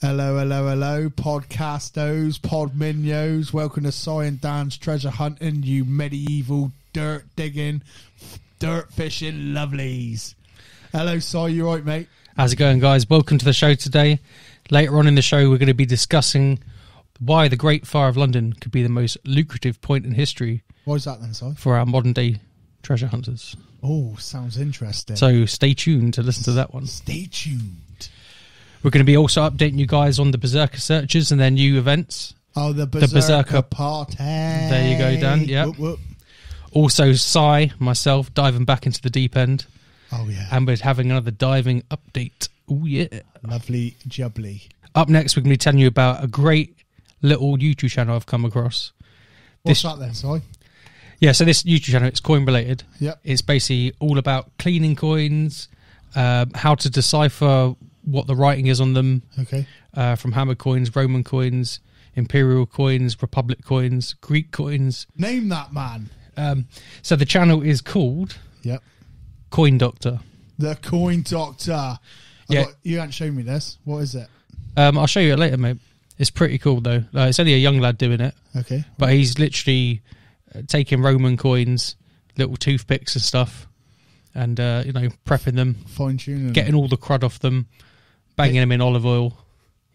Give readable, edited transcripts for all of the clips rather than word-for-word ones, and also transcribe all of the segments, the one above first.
Hello, podcastos, podminos. Welcome to Sai and Dan's treasure hunting, you medieval dirt digging, dirt fishing lovelies. Hello, Sai, you right, mate? How's it going, guys? Welcome to the show today. Later on in the show, we're going to be discussing why the Great Fire of London could be the most lucrative point in history. Why is that then, Sai? For our modern day treasure hunters. Oh, sounds interesting. So stay tuned to listen to that one. Stay tuned. We're going to be also updating you guys on the Berserker searches and their new events. Oh, the Berserker party. There you go, Dan. Yeah. Whoop, whoop. Also, Sai, myself, diving back into the deep end. Oh, yeah. And we're having another diving update. Oh, yeah. Lovely jubbly. Up next, we're going to be telling you about a great little YouTube channel I've come across. What's that then, Si? Yeah, so this YouTube channel, it's coin related. Yep. It's basically all about cleaning coins, how to decipher what the writing is on them. Okay. From hammer coins, Roman coins, imperial coins, republic coins, Greek coins. Name that, man. So the channel is called Coin Doctor. The Coin Doctor. Yeah. You haven't shown me this. What is it? I'll show you it later, mate. It's pretty cool, though. It's only a young lad doing it. Okay. But he's literally taking Roman coins, little toothpicks and stuff, and, prepping them. Fine-tuning getting all the crud off them, banging them in olive oil,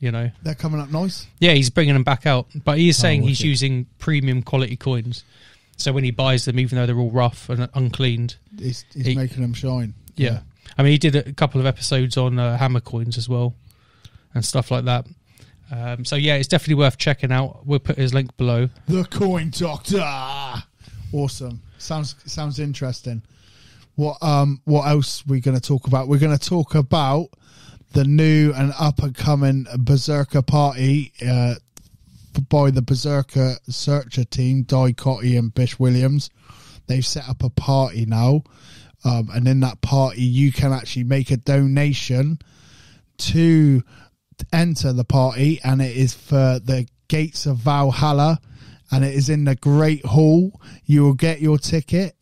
They're coming up nice? Yeah, he's bringing them back out. But he is saying he's using premium quality coins. So when he buys them, even though they're all rough and uncleaned... He's making them shine. Yeah. I mean, he did a couple of episodes on hammer coins as well and stuff like that. So, yeah, it's definitely worth checking out. We'll put his link below. The Coin Doctor! Awesome. Sounds interesting. What else are we going to talk about? We're going to talk about the new and up-and-coming Berserker party by the Berserker searcher team, Di Cotty and Bish Williams. They've set up a party now, and in that party you can actually make a donation to enter the party, and it is for the Gates of Valhalla, and it is in the Great Hall. You will get your ticket.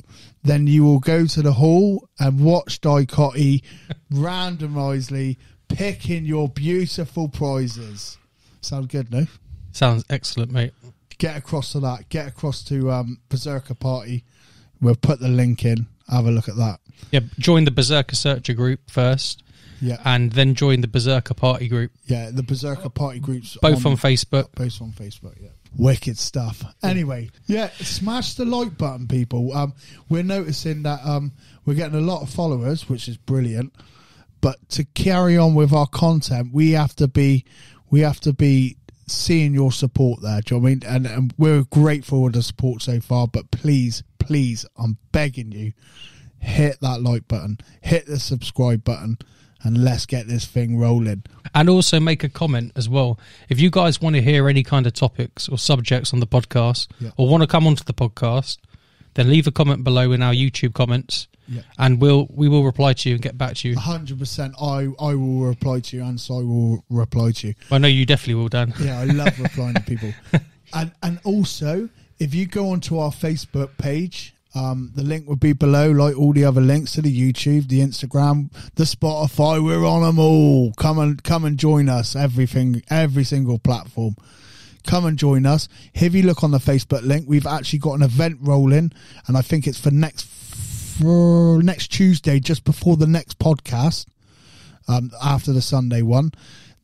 Then you will go to the hall and watch Di Cotty randomizely picking your beautiful prizes. Sound good, no? Sounds excellent, mate. Get across to that. Get across to Berserker Party. We'll put the link in. Have a look at that. Yeah, join the Berserker Searcher group first. Yeah. And then join the Berserker Party group. Yeah, the Berserker Party groups. Both on Facebook. Both on Facebook, yeah. Wicked stuff. Anyway, smash the like button, people. We're noticing that we're getting a lot of followers, which is brilliant. But to carry on with our content, we have to be seeing your support there. Do you know what I mean? And we're grateful for the support so far. But please, I'm begging you, hit that like button, hit the subscribe button, and let's get this thing rolling. And also make a comment as well. If you guys want to hear any kind of topics or subjects on the podcast, or want to come onto the podcast, then leave a comment below in our YouTube comments, and we will reply to you and get back to you. 100%. I will reply to you, and so I will reply to you. I know you definitely will, Dan. Yeah, I love replying to people. And also, if you go onto our Facebook page, the link will be below, like all the other links to the YouTube, the Instagram, the Spotify. We're on them all. Come and join us. Every single platform. Come and join us. If you look on the Facebook link, we've actually got an event rolling, and I think it's for next Tuesday, just before the next podcast, after the Sunday one.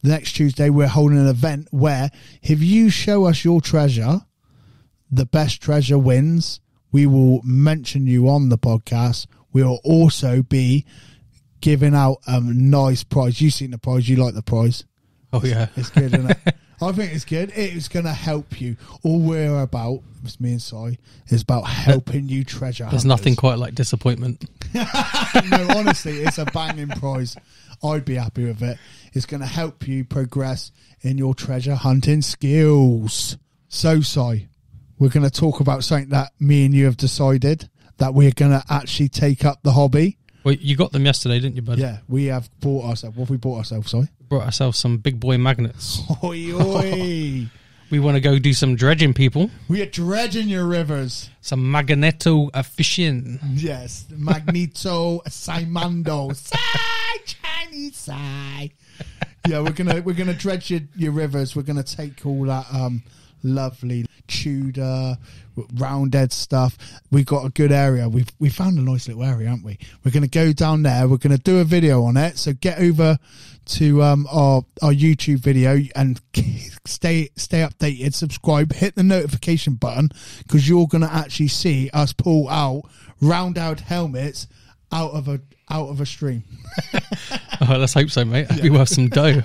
The next Tuesday, we're holding an event where if you show us your treasure, the best treasure wins. We will mention you on the podcast. We will also be giving out a nice prize. You've seen the prize. You like the prize. Oh, yeah. It's good, isn't it? I think it's good. It is going to help you. All we're about, it's me and Sai, is about helping you treasure hunters. There's nothing quite like disappointment. No, honestly, it's a banging prize. I'd be happy with it. It's going to help you progress in your treasure hunting skills. So, Sai, we're going to talk about something that me and you have decided that we're going to actually take up the hobby. Well, you got them yesterday, didn't you, bud? Yeah, we have bought ourselves. What have we bought ourselves, Si? Brought ourselves some big boy magnets. Oi, oi. We want to go do some dredging, people. We are dredging your rivers. Some magneto fishing. Yes, Magneto Saimando. Sai, Chinese Sai. Yeah, we're gonna dredge your rivers. We're gonna take all that lovely Tudor roundhead stuff. We've got a good area. We found a nice little area, haven't we? We're gonna go down there. We're gonna do a video on it. So get over to our YouTube video and stay updated. Subscribe. Hit the notification button because you're gonna actually see us pull out roundhead helmets out of a stream. Oh, let's hope so, mate. That'd be worth some dough.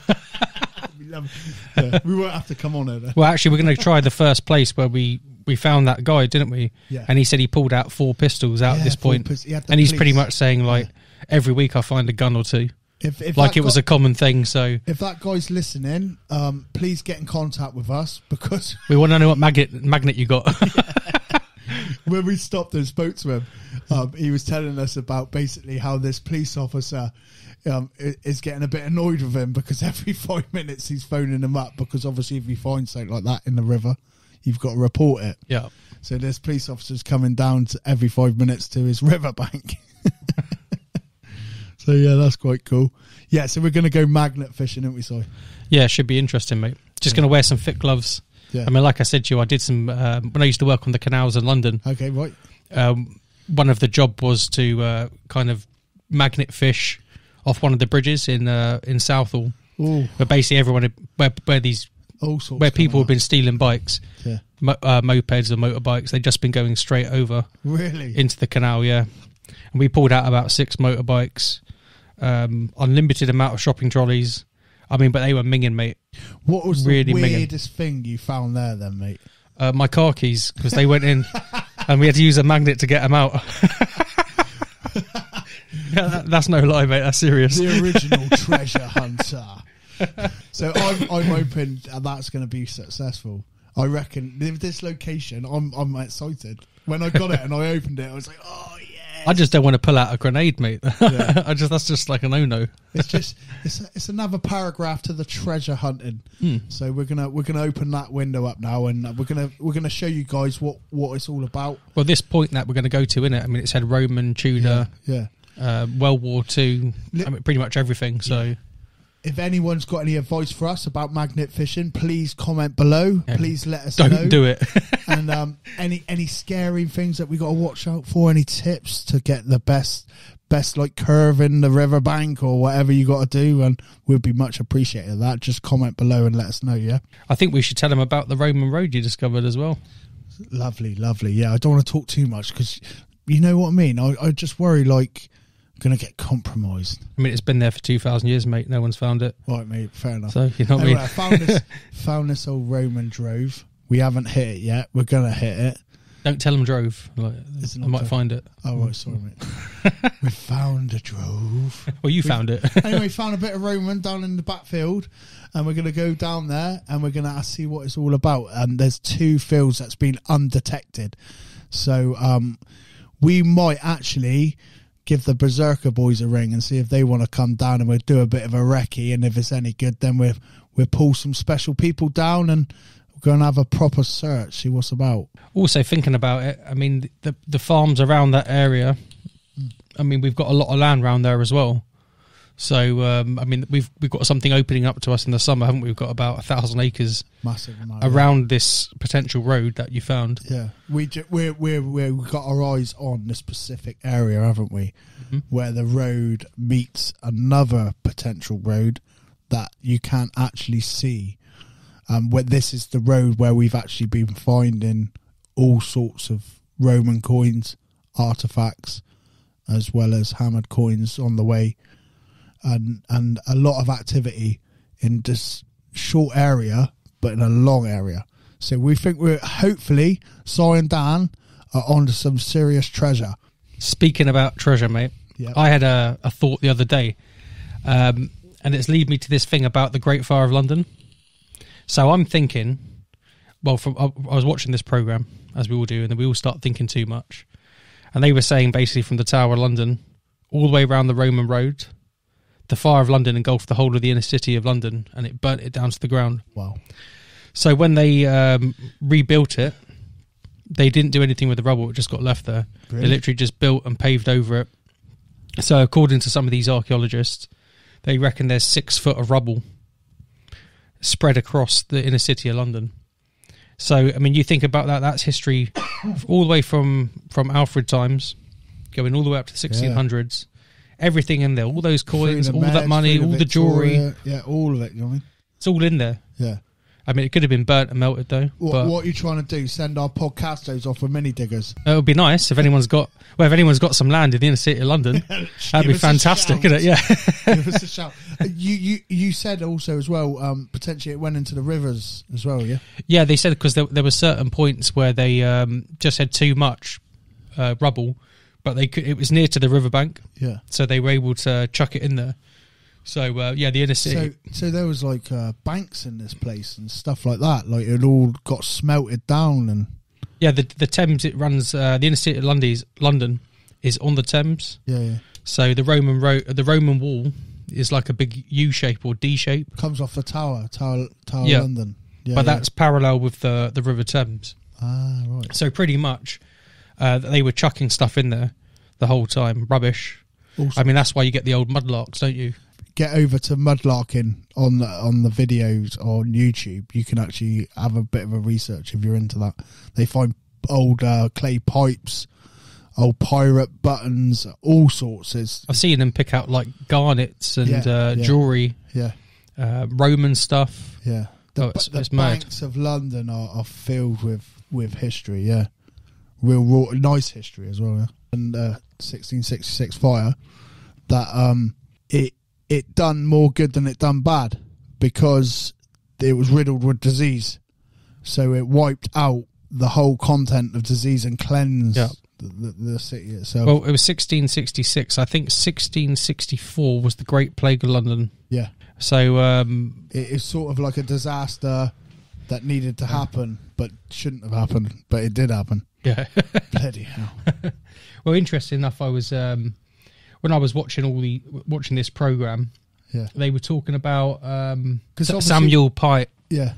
Yeah, we won't have to come on it. Well, actually, we're going to try the first place where we found that guy, didn't we? Yeah. And he said he pulled out 4 pistols out at this point. And he's pretty much saying, like, every week I find a gun or two. If like it was a common thing. So if that guy's listening, please get in contact with us because we want to know what magnet you got. When we stopped and spoke to him, he was telling us about basically how this police officer is getting a bit annoyed with him because every 5 minutes he's phoning him up because obviously if you find something like that in the river, you've got to report it. Yeah. So there's police officers coming down to every 5 minutes to his riverbank. So yeah, that's quite cool. Yeah, so we're going to go magnet fishing, aren't we, Si? Yeah, should be interesting, mate. Just going to wear some thick gloves. Yeah. I mean, like I said to you, I did some when I used to work on the canals in London. Okay, right. One of the job was to kind of magnet fish off one of the bridges in Southall. Ooh. Where basically everyone where people have been stealing bikes, mopeds or motorbikes. They've just been going straight over into the canal. Yeah, and we pulled out about 6 motorbikes, unlimited amount of shopping trolleys. I mean, but they were minging, mate. What was the weirdest thing you found there then, mate? My car keys, because they went in and we had to use a magnet to get them out. Yeah, that's no lie, mate. That's serious. The original treasure hunter. So I'm hoping that's going to be successful. I reckon with this location, I'm excited. When I got it and I opened it, I was like, oh yeah. I just don't want to pull out a grenade, mate. Yeah. That's just like a no-no. It's another paragraph to the treasure hunting. So we're gonna open that window up now, and we're gonna show you guys what it's all about. Well, this point that we're going to go to, innit? I mean, it said Roman, Tudor, World War II. I mean, pretty much everything. So. If anyone's got any advice for us about magnet fishing, please comment below. Yeah. Please let us know. Don't do it. And any scary things that we got to watch out for, any tips to get the best like curve in the riverbank or whatever you got to do, and we'd be much appreciated that. Just comment below and let us know, yeah? I think we should tell them about the Roman road you discovered as well. Lovely. Yeah, I don't want to talk too much because you know what I mean? I just worry like... going to get compromised. I mean, it's been there for 2,000 years, mate. No one's found it. Right, mate. Fair enough. So, you know what I mean? I found this old Roman drove. We haven't hit it yet. We're going to hit it. Don't tell them drove. Like, I might find it. Oh, right. Sorry, mate. We found a drove. Well, you found it. Anyway, found a bit of Roman down in the backfield, and we're going to go down there, and we're going to see what it's all about. And there's 2 fields that's been undetected. So we might actually... give the Berserker boys a ring and see if they want to come down, and we'll do a bit of a recce, and if it's any good then we'll pull some special people down and we're going to have a proper search, see what's about. Also thinking about it, I mean the farms around that area, I mean we've got a lot of land around there as well. So I mean we've got something opening up to us in the summer, haven't we? We've got about 1,000 acres massive amount around this potential road that you found. Yeah, we've got our eyes on this specific area, haven't we? Mm-hmm. Where the road meets another potential road that you can't actually see. Where this is the road where we've actually been finding all sorts of Roman coins, artifacts, as well as hammered coins on the way. And a lot of activity in this short area, but in a long area. So we think we're hopefully, Sai and Dan are onto some serious treasure. Speaking about treasure, mate, yep. I had a thought the other day, and it's lead me to this thing about the Great Fire of London. So I'm thinking, well, I was watching this programme, as we all do, and then we all start thinking too much. And they were saying basically from the Tower of London all the way around the Roman road, the Fire of London engulfed the whole of the inner city of London and it burnt it down to the ground. Wow. So when they rebuilt it, they didn't do anything with the rubble. It just got left there. Really? They literally just built and paved over it. So according to some of these archaeologists, they reckon there's 6 foot of rubble spread across the inner city of London. So, I mean, you think about that, that's history all the way from Alfred times, going all the way up to the 1600s. Everything in there, all those coins, all that money, all the jewellery. Yeah, all of it, you know what I mean? It's all in there. Yeah. I mean, it could have been burnt and melted, though. What are you trying to do? Send our podcastos off with mini diggers? It would be nice if anyone's got some land in the inner city of London. That'd be fantastic, isn't it? Yeah. Give us a shout. You said also as well, potentially it went into the rivers as well, yeah? Yeah, they said because there were certain points where they just had too much rubble, but it was near to the riverbank. Yeah. So they were able to chuck it in there. So, the inner city. So there was like banks in this place and stuff like that. Like it all got smelted down and... Yeah, the Thames, it runs... the inner city of London is on the Thames. Yeah. So the Roman wall is like a big U shape or D shape. Comes off the Tower London. Yeah, but that's parallel with the River Thames. Ah, right. So pretty much they were chucking stuff in there the whole time. Rubbish. Awesome. I mean, that's why you get the old mudlarks, don't you? Get over to mudlarking on the videos on YouTube. You can actually have a bit of a research if you're into that. They find old clay pipes, old pirate buttons, all sorts. I've seen them pick out like garnets and jewellery, Roman stuff. Yeah, the banks of London are filled with history. Yeah, real raw, nice history as well. Yeah? And 1666 fire that it done more good than it done bad because it was riddled with disease. So it wiped out the whole content of disease and cleansed the city itself. Well, it was 1666. I think 1664 was the Great Plague of London. Yeah. So it is sort of like a disaster that needed to happen but shouldn't have happened, but it did happen. Yeah. Bloody hell. Well, interesting enough, I was... when I was watching this program, they were talking about Samuel Pye. Yeah,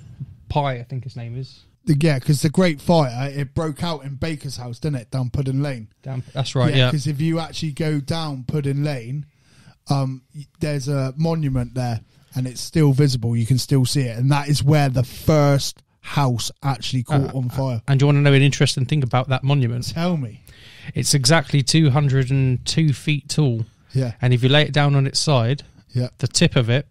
Pye, I think his name is. Yeah, because the Great Fire, it broke out in Baker's House, didn't it? Down Pudding Lane. That's right. Yeah, because if you actually go down Pudding Lane, there's a monument there, and it's still visible. You can still see it, and that is where the first house actually caught on fire. And do you want to know an interesting thing about that monument? Tell me. It's exactly 202 feet tall. Yeah. And if you lay it down on its side, the tip of it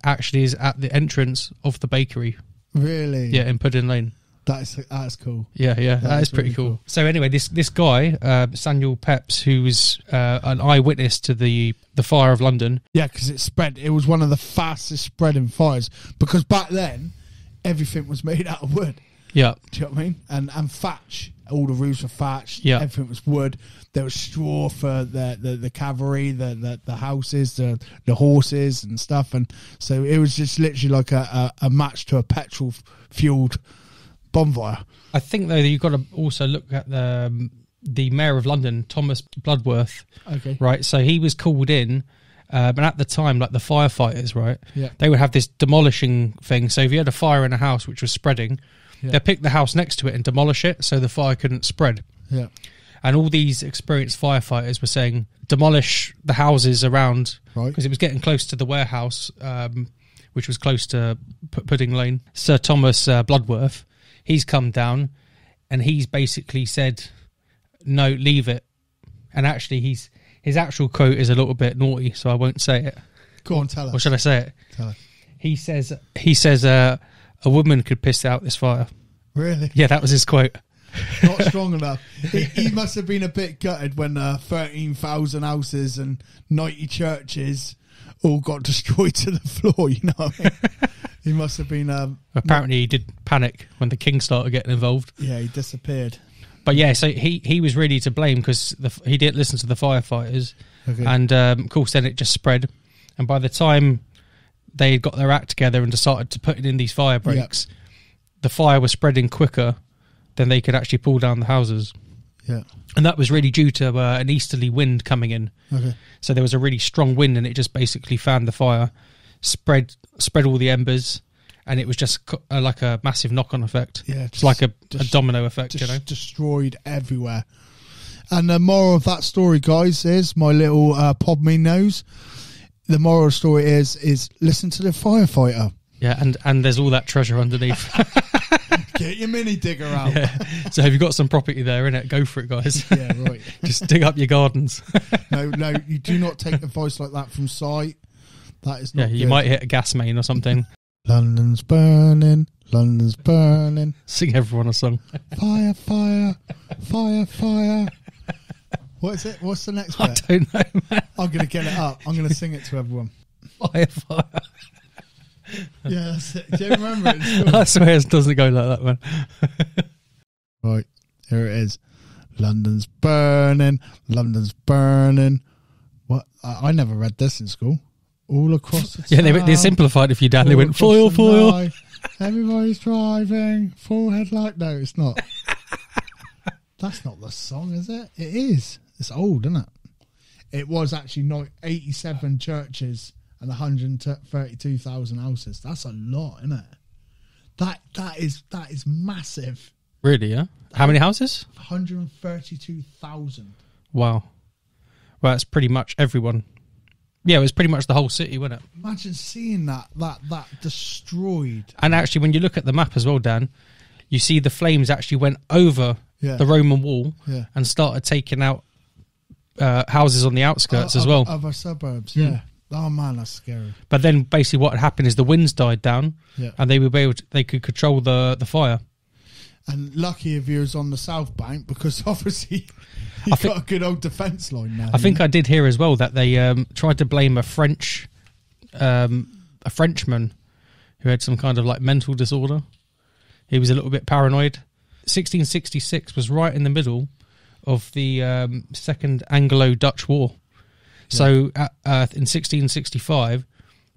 actually is at the entrance of the bakery. Really? Yeah, in Pudding Lane. That's cool. Yeah, that is pretty cool. So anyway, this guy, Samuel Pepys, who was an eyewitness to the fire of London. Yeah, because it spread. It was one of the fastest spreading fires because back then everything was made out of wood. Yeah. Do you know what I mean? And thatch. All the roofs were thatched. Yeah. Everything was wood. There was straw for the cavalry, the houses, the horses and stuff. And so it was just literally like a match to a petrol fueled bonfire. I think though you've got to also look at the Mayor of London, Thomas Bloodworth. Okay. Right. So he was called in. And at the time, like the firefighters, right? Yeah. They would have this demolishing thing. So if you had a fire in a house which was spreading, they'd pick the house next to it and demolish it so the fire couldn't spread. Yeah. And all these experienced firefighters were saying, demolish the houses around, because it was getting close to the warehouse, which was close to Pudding Lane. Sir Thomas Bloodworth, he's come down and he's basically said, no, leave it. And actually, his actual quote is a little bit naughty, so I won't say it. Go on, tell us. Or should I say it? Tell us. He says, a woman could piss out this fire. Really? Yeah, that was his quote. Not strong enough. He must have been a bit gutted when 13,000 houses and 90 churches all got destroyed to the floor, you know what I mean? He must have been... Apparently he did panic when the king started getting involved. Yeah, he disappeared. But yeah, so he was really to blame because he didn't listen to the firefighters. Okay. And of course then it just spread. And by the time they got their act together and decided to put it in these fire breaks, the fire was spreading quicker than they could actually pull down the houses. Yeah. And that was really due to an easterly wind coming in. Okay. So there was a really strong wind and it just basically fanned the fire, spread all the embers, and it was just like a massive knock-on effect. Yeah. It's like a domino effect, you know? Destroyed everywhere. And the moral of that story, guys, is my little pod me nose. The moral story is listen to the firefighter. Yeah, and there's all that treasure underneath. Get your mini digger out. Yeah. So have you got some property there, innit? Go for it, guys. Yeah, right. Just dig up your gardens. No, you do not take advice like that from Sai. That is not you good. might hit a gas main or something. London's burning, London's burning. Sing everyone a song. Fire, fire, fire, fire. What is it? What's the next bit? I don't know, man. I'm going to get it up. I'm going to sing it to everyone. Fire, fire. Yeah, that's it. Do you remember it? I swear it doesn't go like that, man. Right, here it is. London's burning, London's burning. What? I never read this in school. All across the town. Yeah, they simplified it for you, Dan. They went, foil, foil. Everybody's driving, full headlight. No, it's not. That's not the song, is it? It is. It's old, isn't it? It was actually 87 churches and 132,000 houses. That's a lot, isn't it? That is massive. Really, yeah? How many houses? 132,000. Wow. Well, that's pretty much everyone. Yeah, it was pretty much the whole city, wasn't it? Imagine seeing that destroyed. And actually, when you look at the map as well, Dan, you see the flames actually went over the Roman wall and started taking out houses on the outskirts as well. Other suburbs, yeah. Oh man, that's scary. But then basically what happened is the winds died down and they could control the fire. And lucky of you is on the south bank because obviously you've got a good old defence line now. I think I did hear as well that they tried to blame a Frenchman who had some kind of like mental disorder. He was a little bit paranoid. 1666 was right in the middle of the Second Anglo-Dutch War. Yeah. So in 1665,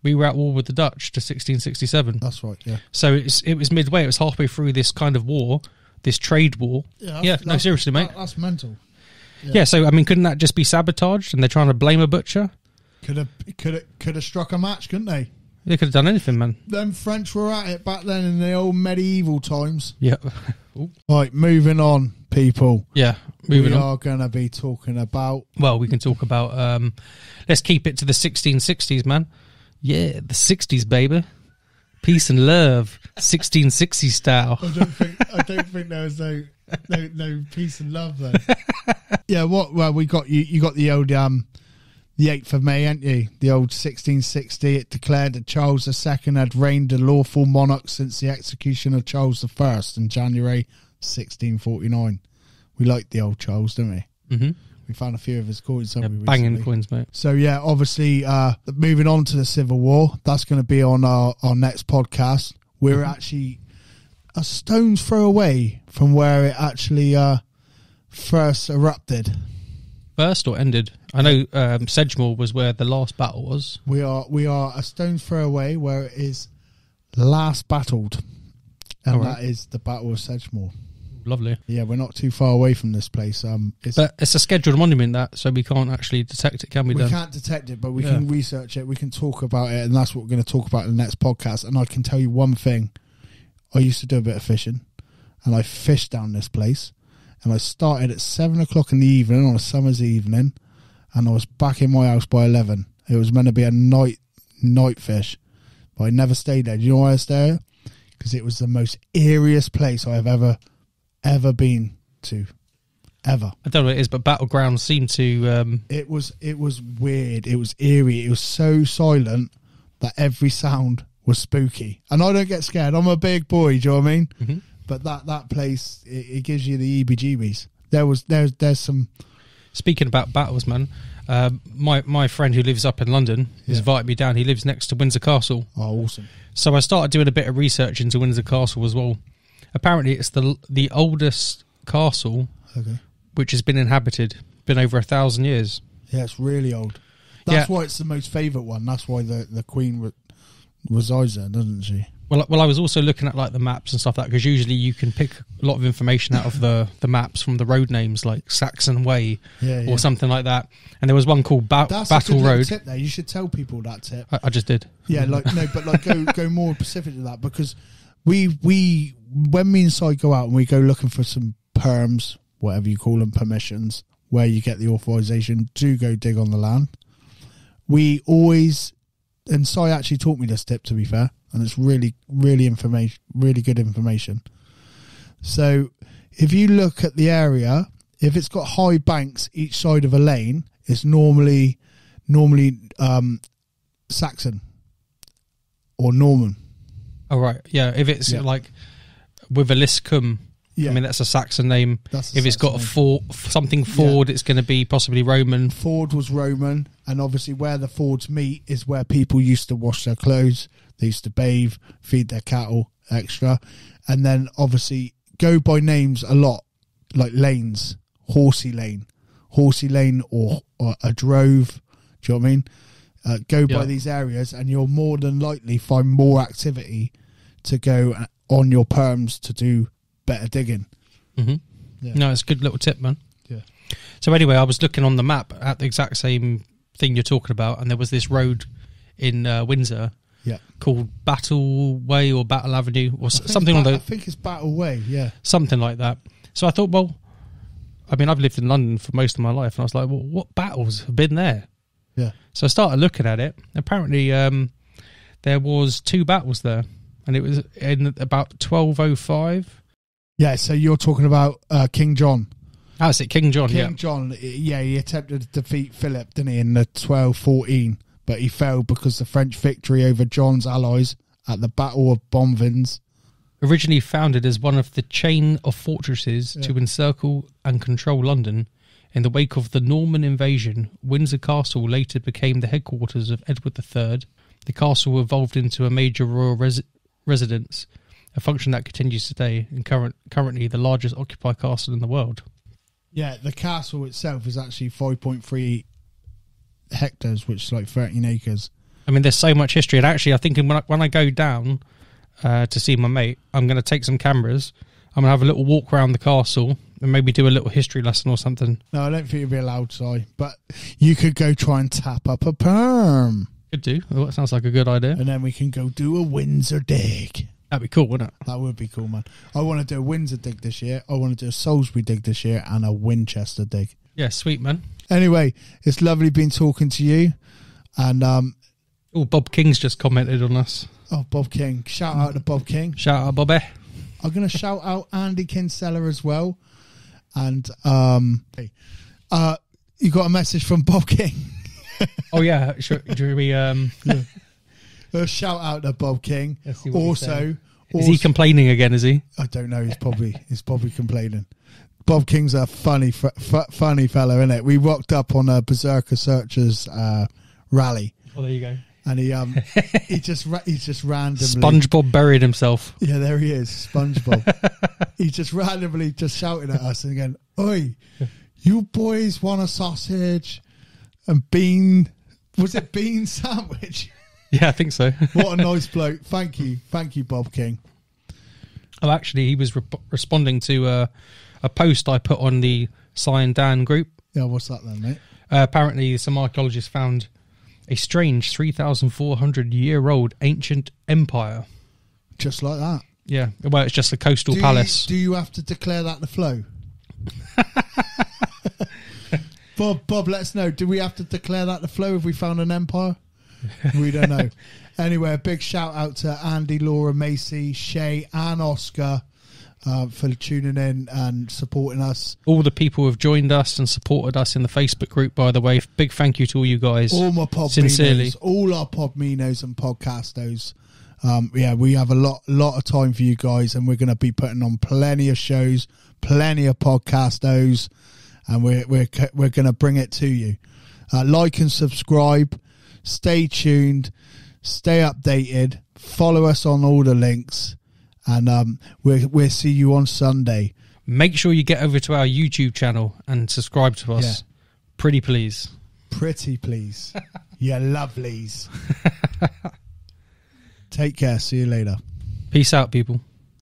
we were at war with the Dutch to 1667. That's right, yeah. So it was midway. It was halfway through this kind of war, this trade war. Yeah, no, seriously, mate. That's mental. Yeah, so, I mean, couldn't that just be sabotaged and they're trying to blame a butcher? Could have struck a match, couldn't they? They could have done anything, man. Them French were at it back then in the old medieval times. Yeah. Right, moving on, people. Yeah, moving on. We are going to be talking about... Well, we can talk about... let's keep it to the 1660s, man. Yeah, the 60s, baby. Peace and love. 1660s style. I don't think there was no peace and love, though. Yeah, well, we got you got the old... the 8th of May, ain't you? The old 1660, it declared that Charles II had reigned a lawful monarch since the execution of Charles I in January 1649. We like the old Charles, don't we? Mm-hmm. We found a few of his coins, haven't we? Banging coins, mate. So, yeah, obviously, moving on to the Civil War, that's going to be on our next podcast. We're actually a stone's throw away from where it actually first erupted. First or ended? I know Sedgemoor was where the last battle was. We are a stone's throw away where it is last battled, and that is the Battle of Sedgemoor. Lovely. Yeah, we're not too far away from this place. But it's a scheduled monument, so we can't actually detect it, can we? We can't detect it, but we can research it. We can talk about it, and that's what we're going to talk about in the next podcast. And I can tell you one thing: I used to do a bit of fishing, and I fished down this place. And I started at 7 o'clock in the evening on a summer's evening, and I was back in my house by 11. It was meant to be a night fish, but I never stayed there. Do you know why I stayed there? Because it was the most eeriest place I have ever been to, ever. I don't know what it is, but battlegrounds seem to. It was weird. It was eerie. It was so silent that every sound was spooky. And I don't get scared. I'm a big boy. Do you know what I mean? Mm-hmm. But that place, it gives you the EBGBs. There's some... Speaking about battles, man, my friend who lives up in London has invited me down. He lives next to Windsor Castle. Oh, awesome. So I started doing a bit of research into Windsor Castle as well. Apparently, it's the oldest castle which has been inhabited. Been over 1,000 years. Yeah, it's really old. That's why it's the most favourite one. That's why the Queen resides there, doesn't she? Well, I was also looking at like the maps and stuff like that, because usually you can pick a lot of information out of the maps from the road names, like Saxon Way or something like that. And there was one called Battle Road. Tip there. You should tell people that tip. I just did. Yeah, go more specific to that, because we when me and Sai go out and we go looking for some perms, whatever you call them, permissions, where you get the authorization to go dig on the land, we always and Sai actually taught me this tip, to be fair, and it's really good information. So if you look at the area, if it's got high banks each side of a lane, it's normally Saxon or Norman. Oh, right. Yeah, if it's like with a Liscum, I mean, that's a Saxon name. If it's got a ford, it's going to be possibly Roman. Ford was Roman, and obviously where the fords meet is where people used to wash their clothes. They used to bathe, feed their cattle, extra. And then obviously go by names a lot, like lanes, Horsey Lane or a drove. Do you know what I mean? Go by these areas, and you'll more than likely find more activity to go on your perms to do better digging. Mm-hmm. Yeah. No, it's a good little tip, man. Yeah. So anyway, I was looking on the map at the exact same thing you're talking about, and there was this road in Windsor called Battle Way or Battle Avenue or something like that. I think it's Battle Way, something like that. So I thought, well, I mean, I've lived in London for most of my life, and I was like, well, what battles have been there? Yeah. So I started looking at it. Apparently, there was 2 battles there, and it was in about 1205. Yeah, so you're talking about King John. Oh, is it King John? King John, he attempted to defeat Philip, didn't he, in the 1214, but he failed because the French victory over John's allies at the Battle of Bonvins. Originally founded as one of the chain of fortresses to encircle and control London, in the wake of the Norman invasion, Windsor Castle later became the headquarters of Edward III. The castle evolved into a major royal residence, a function that continues today, and currently the largest occupied castle in the world. Yeah, the castle itself is actually 5.3 hectares, which is like 13 acres. I mean, there's so much history, and actually I think when I go down to see my mate, I'm going to take some cameras, I'm going to have a little walk around the castle and maybe do a little history lesson or something. No, I don't think you'd be allowed, Si, but you could go try and tap up a perm. Could do. Well, that sounds like a good idea. And then we can go do a Windsor dig. That'd be cool, wouldn't it? That would be cool, man. I want to do a Windsor dig this year. I want to do a Salisbury dig this year and a Winchester dig. Yeah, sweet, man. Anyway, it's lovely being talking to you. And Bob King's just commented on us. Oh, Bob King. Shout out to Bob King. Shout out, Bobby. I'm going to shout out Andy Kinsella as well. And you got a message from Bob King. Oh, yeah. Should we... shout out to Bob King. Also, is he complaining again? Is he? I don't know. He's probably complaining. Bob King's a funny fellow, isn't it? We rocked up on a Berserker Searchers rally. Oh, there you go. And he just randomly SpongeBob buried himself. Yeah, there he is, SpongeBob. He just randomly just shouted at us and again, "Oi, you boys want a sausage and bean? Was it bean sandwich?" Yeah, I think so. What a nice bloke. Thank you, Bob King. Oh, actually, he was responding to a post I put on the Sai and Dan group. Yeah, what's that then, mate? Apparently, some archaeologists found a strange 3,400-year-old ancient empire. Just like that? Yeah. Well, it's just a coastal palace. Do you have to declare that the flow? Bob, let us know. Do we have to declare that the flow if we found an empire? We don't know. Anyway, a big shout out to Andy, Laura, Macy, Shay and Oscar for tuning in and supporting us. All the people who have joined us and supported us in the Facebook group, by the way. Big thank you to all you guys. All my pod sincerely. All our podminos and podcastos. We have a lot of time for you guys, and we're going to be putting on plenty of shows, plenty of podcastos, and we're going to bring it to you. Like and subscribe. Stay tuned. Stay updated. Follow us on all the links. And we'll see you on Sunday. Make sure you get over to our YouTube channel and subscribe to us. Yeah. Pretty please. You lovelies. Take care. See you later. Peace out, people.